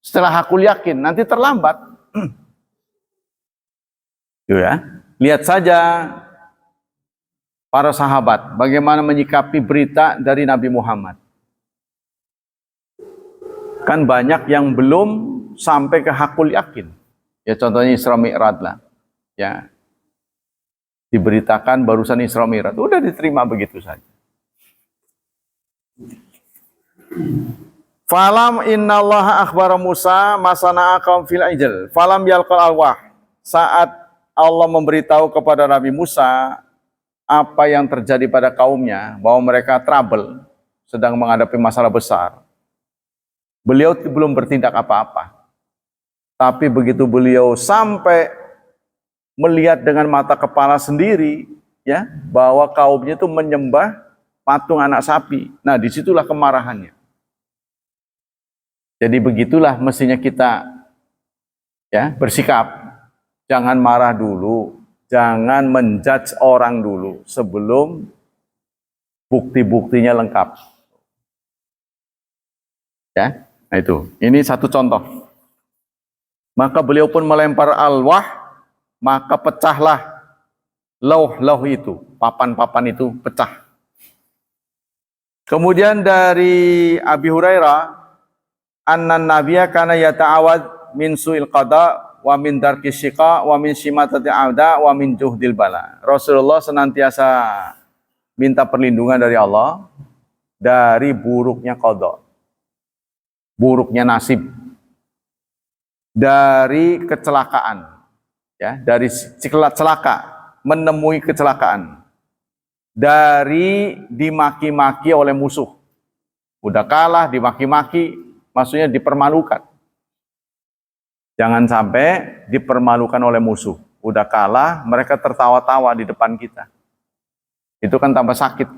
Setelah hakul yakin, nanti terlambat. Ya, lihat saja para sahabat, bagaimana menyikapi berita dari Nabi Muhammad. Kan banyak yang belum sampai ke hakul yakin. Ya contohnya Isra Mi'raj lah. Ya. Diberitakan barusan Isra Mi'raj, udah diterima begitu saja. Falam innallaha akhbara Musa masana'a qaum fil ijl. Falam yalqal alwah. Saat Allah memberitahu kepada Nabi Musa apa yang terjadi pada kaumnya, bahwa mereka trouble, sedang menghadapi masalah besar. Beliau belum bertindak apa-apa. Tapi begitu beliau sampai melihat dengan mata kepala sendiri, ya, bahwa kaumnya itu menyembah patung anak sapi. Nah, disitulah kemarahannya. Jadi begitulah mestinya kita ya bersikap. Jangan marah dulu, jangan menjudge orang dulu sebelum bukti-buktinya lengkap. Ya, nah itu. Ini satu contoh. Maka beliau pun melempar alwah, maka pecahlah lauh-lauh itu, papan-papan itu pecah. Kemudian dari Abi Hurairah, annan nabiyya kana yata'awad min su'il qada wa min darki syiqa wa min shimatati a'da wa min juhdil bala. Rasulullah senantiasa minta perlindungan dari Allah dari buruknya qada, buruknya nasib, dari kecelakaan, ya, dari celaka, menemui kecelakaan, dari dimaki-maki oleh musuh. Udah kalah, dimaki-maki, maksudnya dipermalukan. Jangan sampai dipermalukan oleh musuh. Udah kalah, mereka tertawa-tawa di depan kita. Itu kan tambah sakit.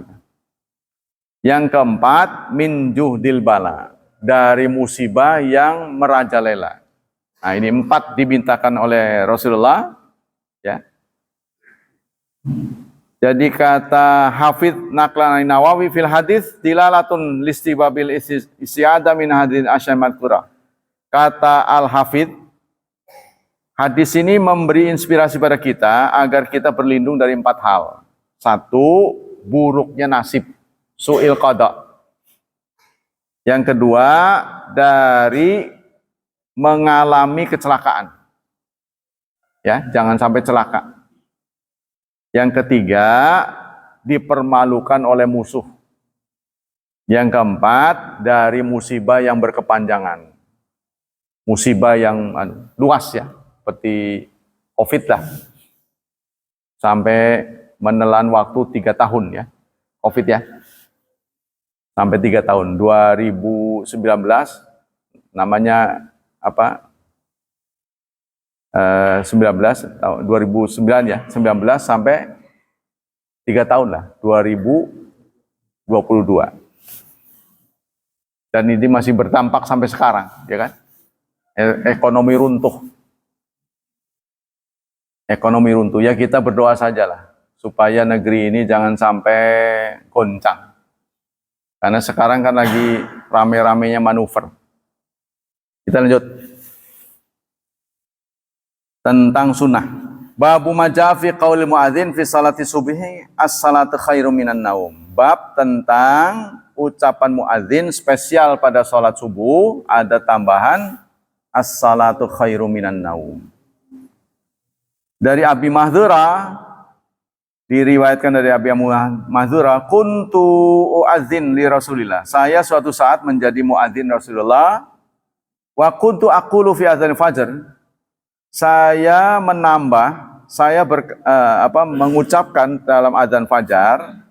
Yang keempat, min juhdil bala, dari musibah yang merajalela. Nah, ini 4 dimintakan oleh Rasulullah, ya. Jadi kata Hafidz Naqlan Nawawi fil hadis dilalatun listibabil isyada min hadin asyamat qura. Kata Al-Hafidz, hadis ini memberi inspirasi pada kita agar kita berlindung dari 4 hal. 1, buruknya nasib, su'il qada. Yang kedua, dari mengalami kecelakaan. Ya, jangan sampai celaka. Yang ketiga, dipermalukan oleh musuh. Yang keempat, dari musibah yang berkepanjangan. Musibah yang luas ya, seperti COVID lah. Sampai menelan waktu 3 tahun ya, COVID ya. Sampai 3 tahun, 2019 namanya apa? 2009 ya, 19 sampai 3 tahun lah, 2022. Dan ini masih berdampak sampai sekarang, ya kan? Ekonomi runtuh. Ekonomi runtuh, ya kita berdoa sajalah supaya negeri ini jangan sampai goncang. Karena sekarang kan lagi rame-ramenya manuver. Kita lanjut. Tentang sunnah. Babu majafi qauli muadzin fi salati subhi as-salatu khairum minan naum. Bab tentang ucapan muadzin spesial pada salat subuh ada tambahan as-salatu khairum minan naum. Dari Abi Mahdura diriwayatkan dari Abi Mahdura, kuntu uadzin li Rasulillah. Saya suatu saat menjadi muadzin Rasulullah. Wa kuntu aqulu fi adzan fajr. Saya menambah, mengucapkan dalam adzan fajar,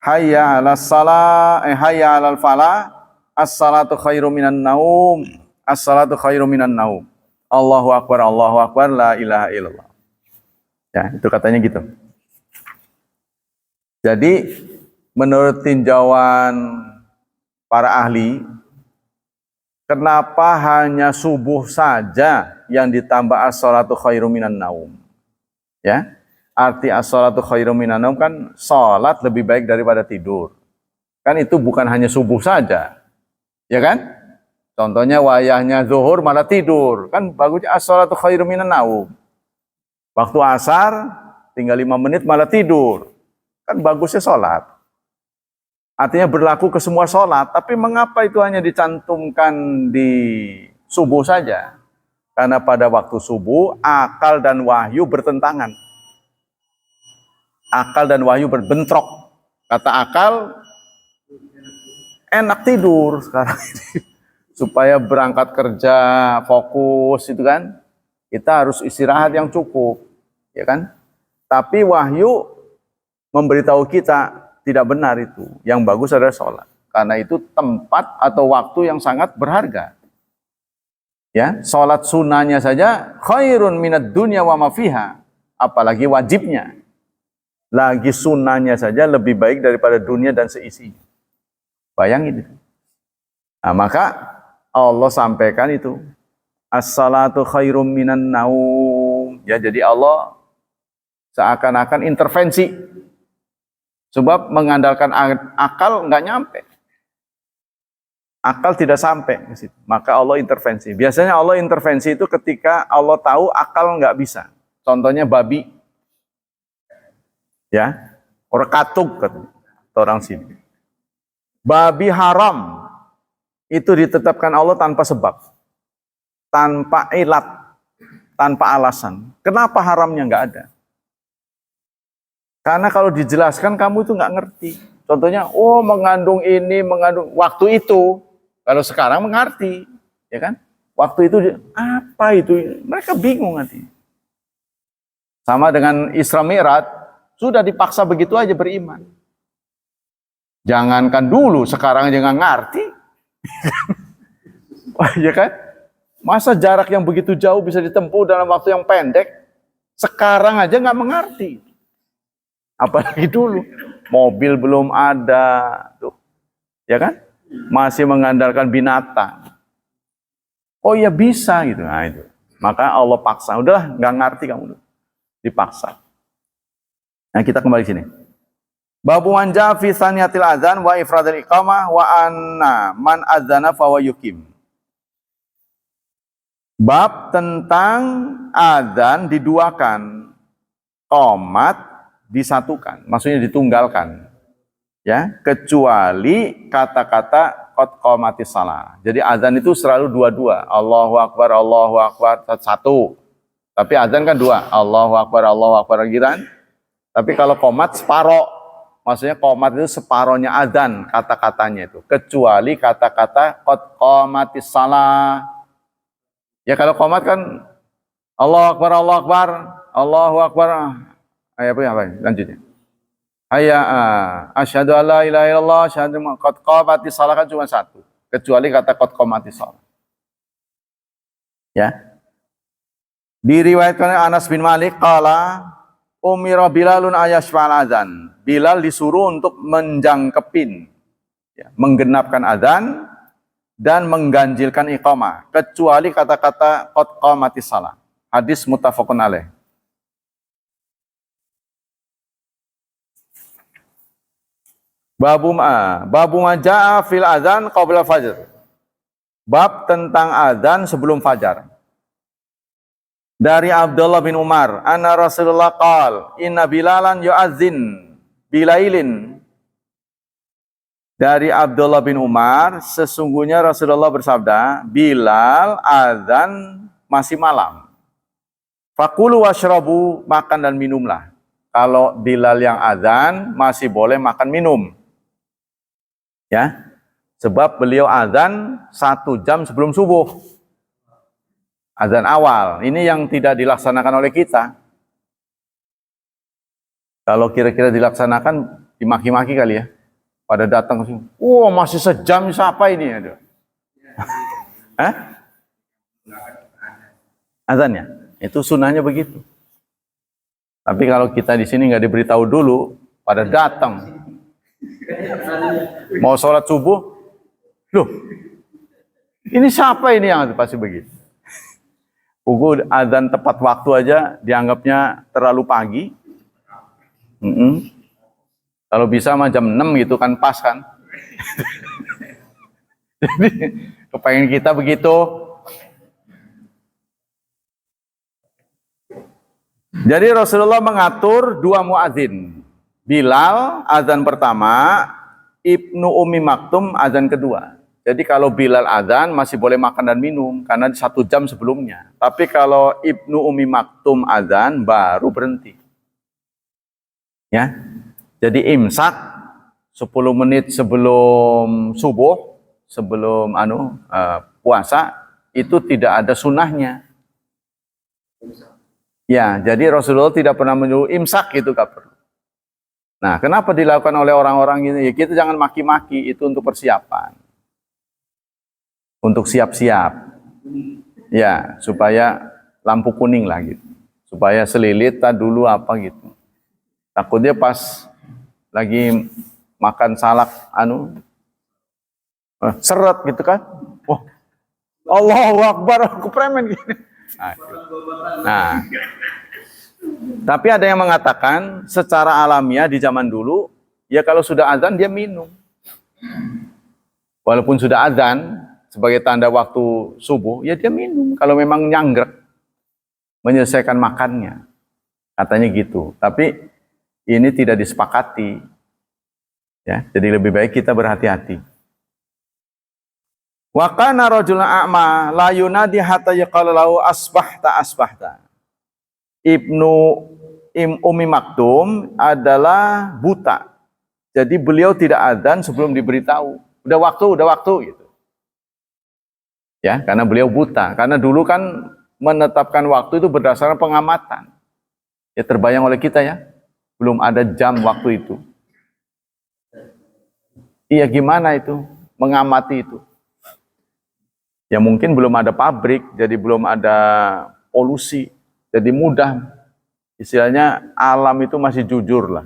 hayya 'alas shalah, hayya 'alal falah, as-salatu khairum minan naum, as-salatu khairum minan naum. Allahu akbar, la ilaha illallah. Ya, itu katanya gitu. Jadi menurut tinjauan para ahli, kenapa hanya subuh saja yang ditambah as-salatu khairum minan naum? Ya, arti as-salatu khairum minan naum kan salat lebih baik daripada tidur. Kan itu bukan hanya subuh saja. Ya kan? Contohnya wayahnya zuhur malah tidur. Kan bagusnya as-salatu khairum minan naum. Waktu asar tinggal 5 menit malah tidur. Kan bagusnya salat. Artinya berlaku ke semua salat, tapi mengapa itu hanya dicantumkan di subuh saja? Karena pada waktu subuh, akal dan wahyu bertentangan. Akal dan wahyu berbentrok. Kata akal, enak tidur sekarang ini. Supaya berangkat kerja, fokus, itu kan. Kita harus istirahat yang cukup. Ya kan? Tapi wahyu memberitahu kita, tidak benar itu. Yang bagus adalah sholat. Karena itu tempat atau waktu yang sangat berharga. Ya, sholat sunnahnya saja khairun minad dunya wa ma fiha, apalagi wajibnya. Lagi sunnahnya saja lebih baik daripada dunia dan seisinya. Bayangin itu. Nah, maka Allah sampaikan itu. As-salatu khairum minan naum. Ya, jadi Allah seakan-akan intervensi. Sebab mengandalkan akal nggak nyampe. Akal tidak sampai ke situ. Maka Allah intervensi. Biasanya Allah intervensi itu ketika Allah tahu akal nggak bisa. Contohnya babi. Ya, orang katuk orang sini. Babi haram itu ditetapkan Allah tanpa sebab, tanpa ilat, tanpa alasan. Kenapa haramnya nggak ada? Karena kalau dijelaskan kamu itu nggak ngerti. Contohnya, oh mengandung ini, mengandung waktu itu. Kalau sekarang mengerti, ya kan? Waktu itu apa itu? Mereka bingung nanti. Sama dengan Isra Mi'raj, sudah dipaksa begitu aja beriman. Jangankan dulu, sekarang aja nggak ngerti. Ya kan? Masa jarak yang begitu jauh bisa ditempuh dalam waktu yang pendek? Sekarang aja nggak mengerti. Apalagi dulu, mobil belum ada, tuh, ya kan? Masih mengandalkan binatang. Oh ya bisa gitu, nah itu. Maka Allah paksa, udahlah nggak ngerti kamu, dipaksa. Nah kita kembali sini. Babu manja fi saniyatil adzan wa ifradil iqamah wa anna man adzana fa yuqim. Bab tentang adzan diduakan, qomat disatukan, maksudnya ditunggalkan. Ya, kecuali kata-kata qad qomatis shalah. Jadi adzan itu selalu dua-dua, Allahu akbar satu. Tapi adzan kan dua, Allahu akbar gitu kan. Tapi kalau qomat separoh, maksudnya qomat itu separohnya adzan kata-katanya itu, kecuali kata-kata qad qomatis shalah. Ya kalau qomat kan Allahu akbar. Apa lanjutnya? Hayya asyhadu alla ilaha illallah, asyhadu qad qomatis shalah kan cuma satu, kecuali kata qad qomatis shalah. Ya. Diriwayatkan Anas bin Malik qala umira Bilalun ayashfa'al adzan. Bilal disuruh untuk menjangkepin, ya, menggenapkan adzan dan mengganjilkan iqamah, kecuali kata-kata qad qamatis shalah. Hadis muttafaqun alaih. Babu majaa fil adzan qabla fajr. Bab tentang adzan sebelum fajar. Dari Abdullah bin Umar, anna Rasulullah qala, inna Bilalan yu'adzin bilailin. Dari Abdullah bin Umar, sesungguhnya Rasulullah bersabda, Bilal adzan masih malam. Fakulu washrabu, makan dan minumlah. Kalau Bilal yang adzan masih boleh makan minum. Ya, sebab beliau adzan 1 jam sebelum subuh. Adzan awal. Ini yang tidak dilaksanakan oleh kita. Kalau kira-kira dilaksanakan, dimaki-maki kali ya. Pada datang ke sini, masih sejam siapa ini? Hah? Adzannya? Itu sunnahnya begitu. Tapi kalau kita di sini nggak diberitahu dulu, pada datang. Mau sholat subuh, loh, ini siapa ini yang pasti begitu. Pukul adzan tepat waktu aja dianggapnya terlalu pagi. Kalau bisa mah jam 6 gitu kan pas kan. Jadi kepengen kita begitu. Jadi Rasulullah mengatur 2 muadzin. Bilal azan pertama, Ibnu Ummi Maktum azan kedua. Jadi kalau Bilal azan masih boleh makan dan minum karena 1 jam sebelumnya. Tapi kalau Ibnu Ummi Maktum azan baru berhenti. Ya. Jadi imsak 10 menit sebelum subuh, sebelum puasa itu tidak ada sunnahnya. Ya, jadi Rasulullah tidak pernah menyuruh imsak itu gak perlu. Nah, kenapa dilakukan oleh orang-orang ini? Ya, kita jangan maki-maki, itu untuk persiapan. Untuk siap-siap. Ya, supaya lampu kuning lah gitu. Supaya selilit dulu apa gitu. Takutnya pas lagi makan salak seret gitu kan. Wah, Allahu Akbar, aku premen gini. Nah, tapi ada yang mengatakan secara alamiah di zaman dulu, ya kalau sudah azan dia minum. Walaupun sudah azan sebagai tanda waktu subuh, ya dia minum. Kalau memang nyanggrek, menyelesaikan makannya. Katanya gitu. Tapi ini tidak disepakati. Ya, jadi lebih baik kita berhati-hati. Wa kana rajulun a'ma la yunadi hatta yaqala lahu asbahta. Ibnu Ummi Maktum adalah buta. Jadi beliau tidak adzan sebelum diberitahu. Udah waktu gitu. Ya, karena beliau buta. Karena dulu kan menetapkan waktu itu berdasarkan pengamatan. Ya terbayang oleh kita ya. Belum ada jam waktu itu. Iya gimana itu? Mengamati itu. Ya mungkin belum ada pabrik, jadi belum ada polusi. Jadi mudah. Istilahnya alam itu masih jujur lah.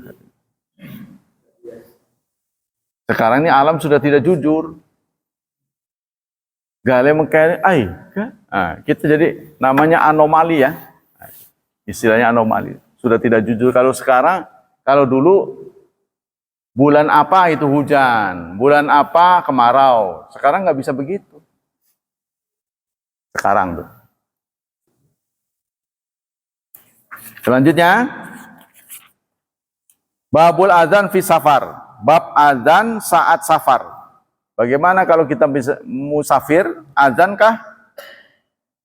Sekarang ini alam sudah tidak jujur. Gale mengkayaknya, kita jadi namanya anomali ya. Istilahnya anomali. Sudah tidak jujur. Kalau sekarang, kalau dulu bulan apa itu hujan, bulan apa kemarau. Sekarang nggak bisa begitu. Sekarang tuh. Selanjutnya, babul adzan fi safar. Bab adzan saat safar. Bagaimana kalau kita bisa musafir, adzankah?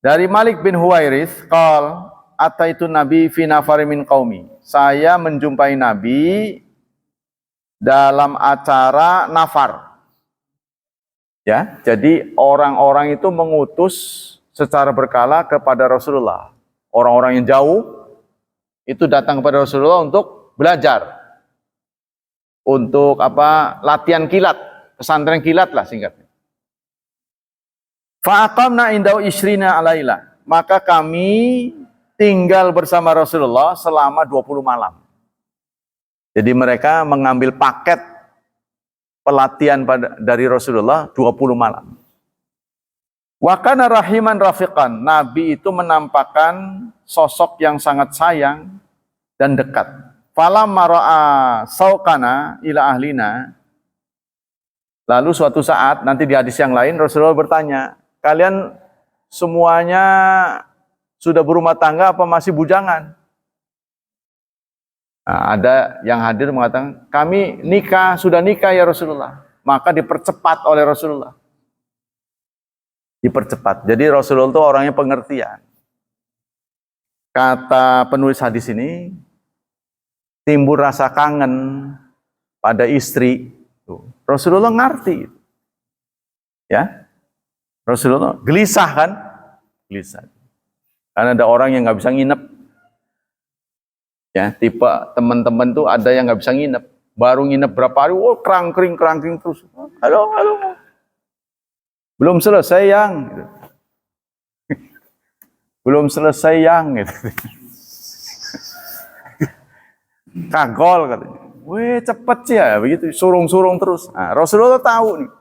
Dari Malik bin Huwairits, qol ataitu nabi fi nafari min qaumi. Saya menjumpai Nabi dalam acara nafar. Ya, jadi orang-orang itu mengutus secara berkala kepada Rasulullah. Orang-orang yang jauh itu datang kepada Rasulullah untuk belajar. Untuk latihan kilat, pesantren kilat lah singkatnya. Fa aqamna indau isrina alaila. Maka kami tinggal bersama Rasulullah selama 20 malam. Jadi mereka mengambil paket pelatihan dari Rasulullah 20 malam. Wa kana rahiman rafiqan. Nabi itu menampakkan sosok yang sangat sayang dan dekat. Falamma ra'a sauqana ila ahlina. Lalu suatu saat nanti di hadis yang lain Rasulullah bertanya, kalian semuanya sudah berumah tangga apa masih bujangan? Nah, ada yang hadir mengatakan, kami sudah nikah ya Rasulullah. Maka dipercepat oleh Rasulullah. Dipercepat. Jadi Rasulullah itu orangnya pengertian. Kata penulis hadis ini, timbul rasa kangen pada istri. Rasulullah ngerti. Ya. Rasulullah gelisah kan? Gelisah. Karena ada orang yang nggak bisa nginep. Ya, tipe teman-teman tuh ada yang nggak bisa nginep. Baru nginep berapa hari, kerangkring terus. Halo. Belum selesai yang. Gitu. Belum selesai yang. Gitu. Kagol katanya. Weh cepet sih ya, begitu surung-surung terus. Nah, Rasulullah tahu nih.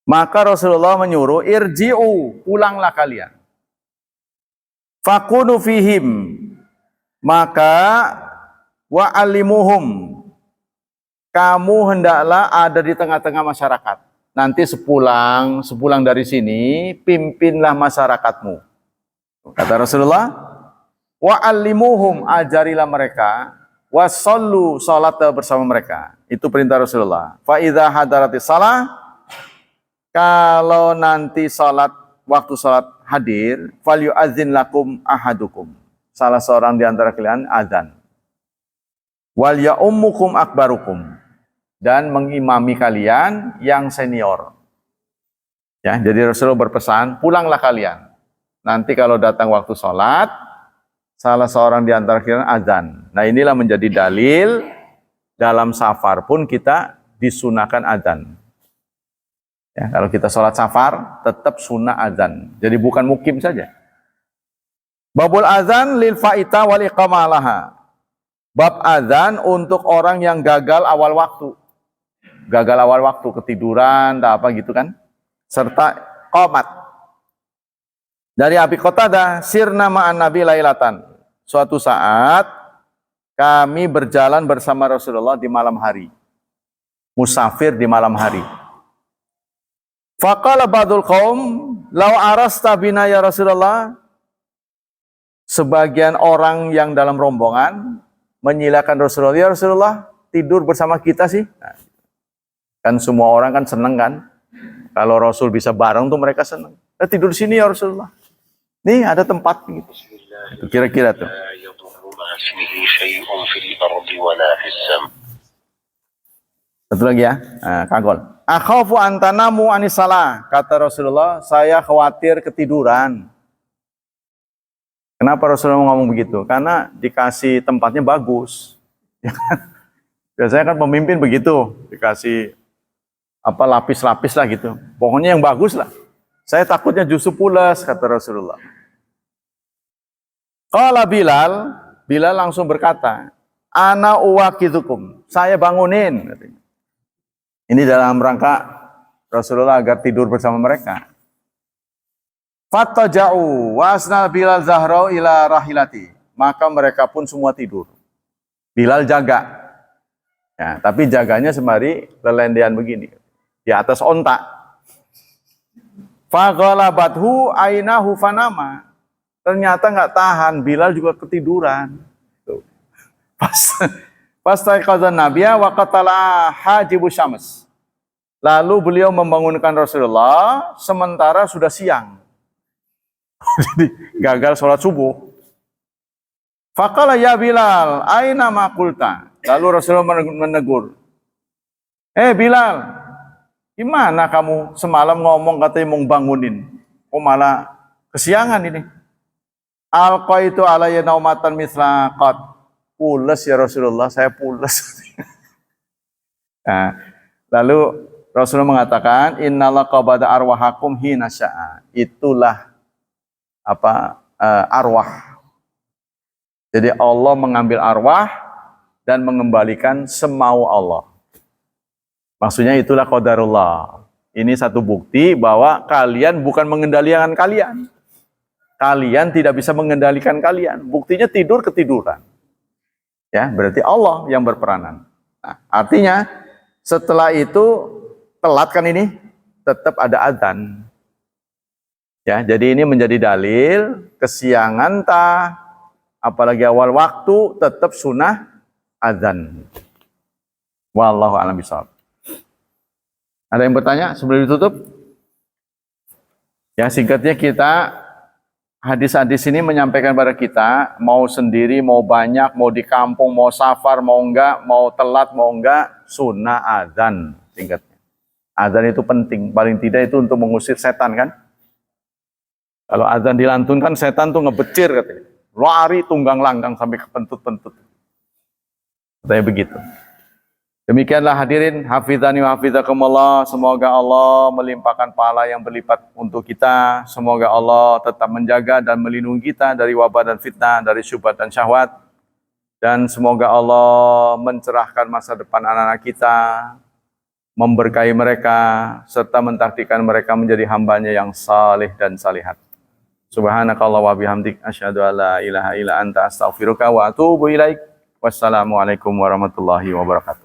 Maka Rasulullah menyuruh, irji'u, pulanglah kalian. Fakunu fihim, maka wa'alimuhum, kamu hendaklah ada di tengah-tengah masyarakat. Nanti sepulang dari sini, pimpinlah masyarakatmu. Kata Rasulullah, wa'alimuhum, ajarilah mereka, wasallu, salat bersama mereka. Itu perintah Rasulullah. Fa idza hadaratis shalah, kalau nanti waktu salat hadir, falyu'adzin lakum ahadukum. Salah seorang di antara kalian azan. Wal ya'ummukum akbarukum, dan mengimami kalian yang senior. Ya, jadi Rasulullah berpesan, pulanglah kalian. Nanti kalau datang waktu salat, salah seorang di antara kalian azan. Nah inilah menjadi dalil dalam safar pun kita disunahkan azan. Ya, kalau kita sholat safar tetap sunnah azan. Jadi bukan mukim saja. Babul azan lil faita wal iqamah laha. Bab adzan untuk orang yang gagal awal waktu. Gagal awal waktu, ketiduran, tak apa gitu kan. Serta qomat. Dari Abi Qatadah, sirna ma'an Nabi lailatan. Suatu saat kami berjalan bersama Rasulullah di malam hari. Musafir di malam hari. Faqala ba'dul qaum, "Lau arasta bina ya Rasulullah." Sebagian orang yang dalam rombongan menyilakan Rasulullah, "Ya Rasulullah, tidur bersama kita sih." Nah, kan semua orang kan seneng kan? Kalau Rasul bisa bareng tuh mereka seneng. Tidur di sini ya Rasulullah. Nih ada tempat gitu. Itu kira-kira tuh. Satu lagi ya, kagol. Akhafu antanamu anisalah. Kata Rasulullah, saya khawatir ketiduran. Kenapa Rasulullah ngomong begitu? Karena dikasih tempatnya bagus. Biasanya kan pemimpin begitu, dikasih apa lapis-lapis lah gitu. Pokoknya yang bagus lah. Saya takutnya justru pulas, kata Rasulullah. Qala Bilal, Bilal langsung berkata, "Ana uwakidukum." Saya bangunin. Ini dalam rangka Rasulullah agar tidur bersama mereka. Fattaja'u wa asna Bilal zahrau ila rahilati. Maka mereka pun semua tidur. Bilal jaga. Ya, tapi jaganya sembari lelendean begini. Di atas onta. Faghalabathu ainahu fanama. Ternyata nggak tahan, Bilal juga ketiduran. Tuh. Pas taqadzan Nabiya wa qatala hajibu syams. Lalu beliau membangunkan Rasulullah sementara sudah siang. Jadi gagal sholat subuh. Faqala ya Bilal, aina ma qulta? Lalu Rasulullah menegur. Bilal, gimana kamu semalam ngomong katanya mau bangunin? Kok malah kesiangan ini? Alqaitu alayya naumatan mithla qad. Pules ya Rasulullah, saya pules. Nah, lalu Rasulullah mengatakan, "Innallah qabada arwahakum hina sya'a." Itulah arwah. Jadi Allah mengambil arwah dan mengembalikan semau Allah. Maksudnya itulah qadarullah. Ini satu bukti bahwa kalian bukan mengendalikan kalian. Kalian tidak bisa mengendalikan kalian. Buktinya tidur ketiduran. Ya, berarti Allah yang berperanan. Nah, artinya setelah itu telat kan ini tetap ada adzan. Ya, jadi ini menjadi dalil kesiangan apalagi awal waktu tetap sunnah adzan. Wallahu a'lam bishawab. Ada yang bertanya sebelum ditutup? Ya, singkatnya hadis-hadis ini menyampaikan pada kita, mau sendiri, mau banyak, mau di kampung, mau safar, mau enggak, mau telat, mau enggak, sunnah adzan singkatnya. Adzan itu penting, paling tidak itu untuk mengusir setan kan? Kalau adzan dilantunkan, setan tuh ngebecir katanya. Lari tunggang langgang sampai kepentut-pentut. Katanya begitu. Demikianlah hadirin, hafizani wa hafizakumullah. Semoga Allah melimpahkan pahala yang berlipat untuk kita. Semoga Allah tetap menjaga dan melindungi kita dari wabah dan fitnah, dari syubhat dan syahwat. Dan semoga Allah mencerahkan masa depan anak-anak kita, memberkahi mereka, serta mentakdirkan mereka menjadi hambanya yang saleh dan salihat. Subhanakallah wa bihamdik, asyhadu an la ilaha illa anta astaghfiruka wa atubu ilaik. Wassalamualaikum warahmatullahi wabarakatuh.